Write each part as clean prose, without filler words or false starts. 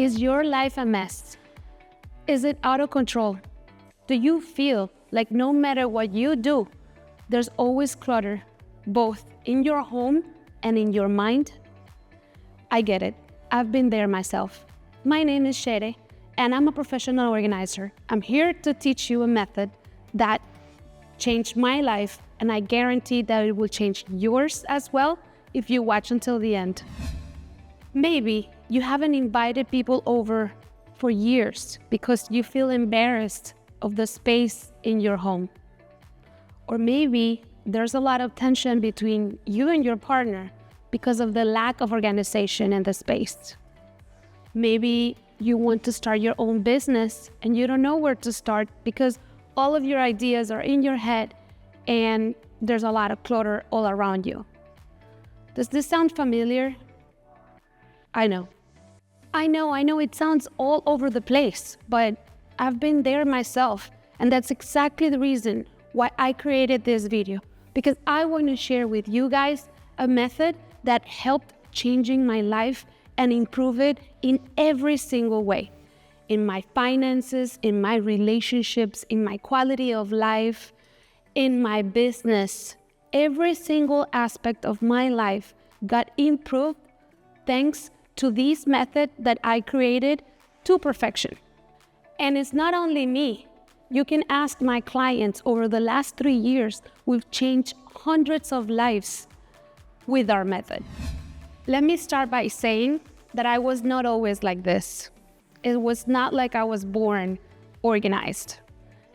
Is your life a mess? Is it out of control? Do you feel like no matter what you do, there's always clutter, both in your home and in your mind? I get it. I've been there myself. My name is Shere, and I'm a professional organizer. I'm here to teach you a method that changed my life, and I guarantee that it will change yours as well if you watch until the end. Maybe you haven't invited people over for years because you feel embarrassed of the space in your home. Or maybe there's a lot of tension between you and your partner because of the lack of organization in the space. Maybe you want to start your own business and you don't know where to start because all of your ideas are in your head and there's a lot of clutter all around you. Does this sound familiar? I know it sounds all over the place, but I've been there myself, and that's exactly the reason why I created this video, because I want to share with you guys a method that helped changing my life and improve it in every single way. In my finances, in my relationships, in my quality of life, in my business. Every single aspect of my life got improved thanks to this method that I created to perfection. And it's not only me. You can ask my clients. Over the last 3 years, we've changed hundreds of lives with our method. Let me start by saying that I was not always like this. It was not like I was born organized.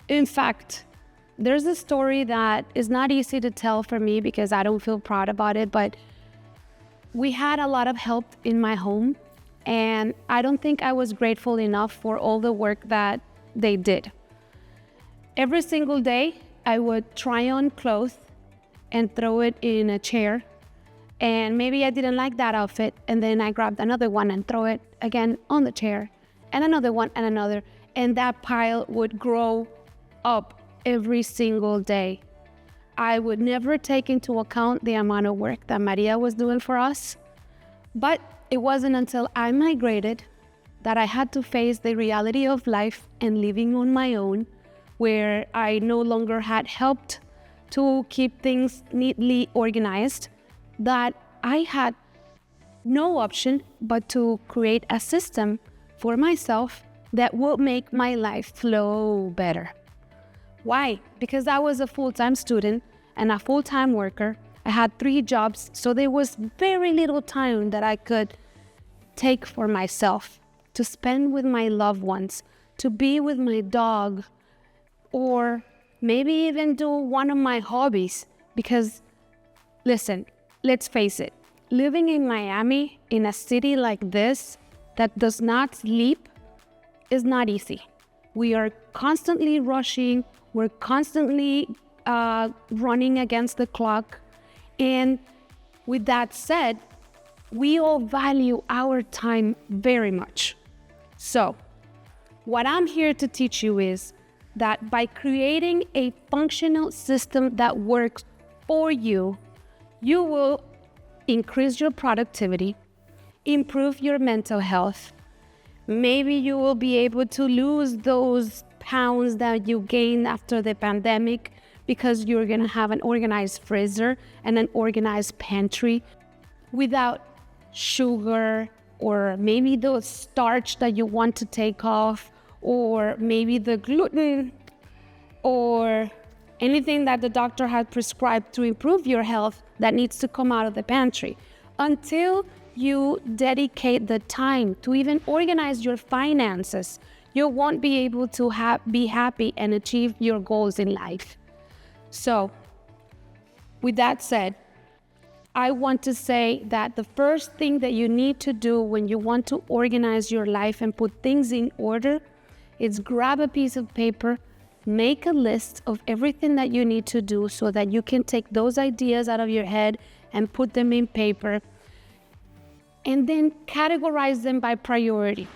In fact, there's a story that is not easy to tell for me because I don't feel proud about it, but we had a lot of help in my home, and I don't think I was grateful enough for all the work that they did. Every single day, I would try on clothes and throw it in a chair, and maybe I didn't like that outfit, and then I grabbed another one and throw it again on the chair, and another one and another, and that pile would grow up every single day. I would never take into account the amount of work that Maria was doing for us. But it wasn't until I migrated that I had to face the reality of life and living on my own, where I no longer had helped to keep things neatly organized, that I had no option but to create a system for myself that would make my life flow better. Why? Because I was a full-time student and a full-time worker. I had 3 jobs, so there was very little time that I could take for myself to spend with my loved ones, to be with my dog, or maybe even do one of my hobbies. Because, listen, let's face it, living in Miami, in a city like this that does not sleep, is not easy. We are constantly rushing. We're constantly running against the clock. And with that said, we all value our time very much. So what I'm here to teach you is that by creating a functional system that works for you, you will increase your productivity, improve your mental health. Maybe you will be able to lose those pounds that you gained after the pandemic because you're gonna have an organized freezer and an organized pantry without sugar, or maybe the starch that you want to take off, or maybe the gluten, or anything that the doctor had prescribed to improve your health that needs to come out of the pantry. Until you dedicate the time to even organize your finances, you won't be able to be happy and achieve your goals in life. So, with that said, I want to say that the first thing that you need to do when you want to organize your life and put things in order is grab a piece of paper, make a list of everything that you need to do so that you can take those ideas out of your head and put them in paper, and then categorize them by priority.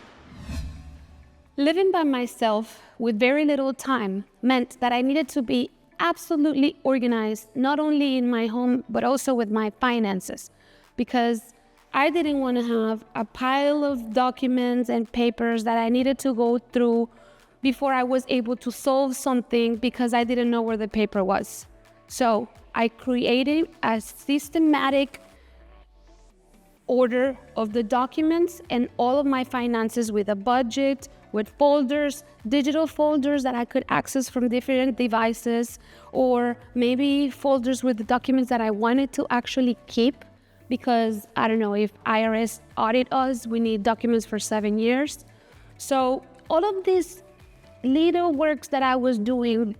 Living by myself with very little time meant that I needed to be absolutely organized, not only in my home, but also with my finances, because I didn't want to have a pile of documents and papers that I needed to go through before I was able to solve something because I didn't know where the paper was. So I created a systematic order of the documents and all of my finances with a budget, with folders, digital folders that I could access from different devices, or maybe folders with the documents that I wanted to actually keep because, I don't know, if IRS audit us, we need documents for 7 years. So all of these little works that I was doing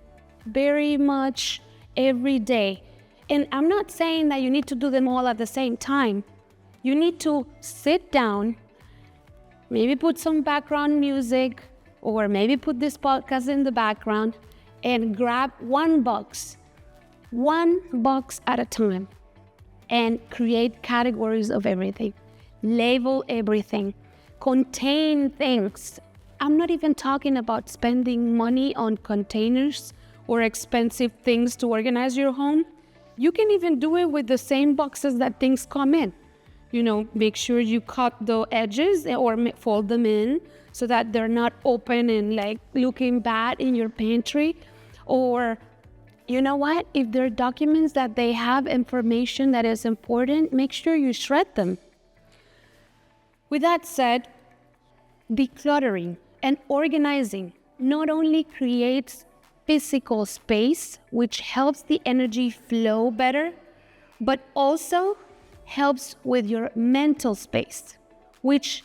very much every day. And I'm not saying that you need to do them all at the same time. You need to sit down, maybe put some background music, or maybe put this podcast in the background and grab one box at a time, and create categories of everything. Label everything. Contain things. I'm not even talking about spending money on containers or expensive things to organize your home. You can even do it with the same boxes that things come in. Make sure you cut the edges or fold them in so that they're not open and like looking bad in your pantry. Or, you know what? If there are documents that they have information that is important, make sure you shred them. With that said, decluttering and organizing not only creates physical space, which helps the energy flow better, but also helps with your mental space, which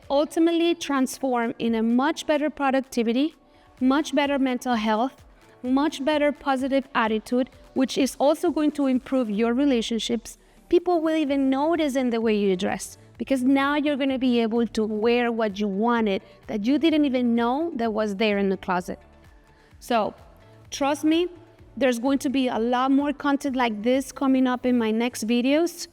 ultimately transform in a much better productivity, much better mental health, much better positive attitude, which is also going to improve your relationships. People will even notice in the way you dress, because now you're going to be able to wear what you wanted that you didn't even know that was there in the closet. So trust me, there's going to be a lot more content like this coming up in my next videos.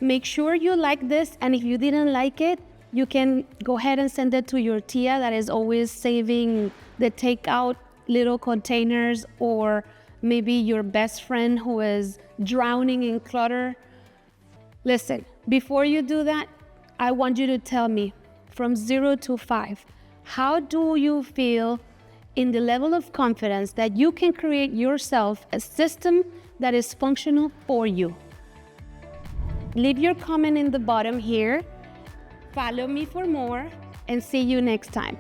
Make sure you like this, and if you didn't like it, you can go ahead and send it to your tia that is always saving the takeout little containers, or maybe your best friend who is drowning in clutter. Listen, before you do that, I want you to tell me from 0 to 5, how do you feel in the level of confidence that you can create yourself a system that is functional for you? Leave your comment in the bottom here. Follow me for more, and see you next time.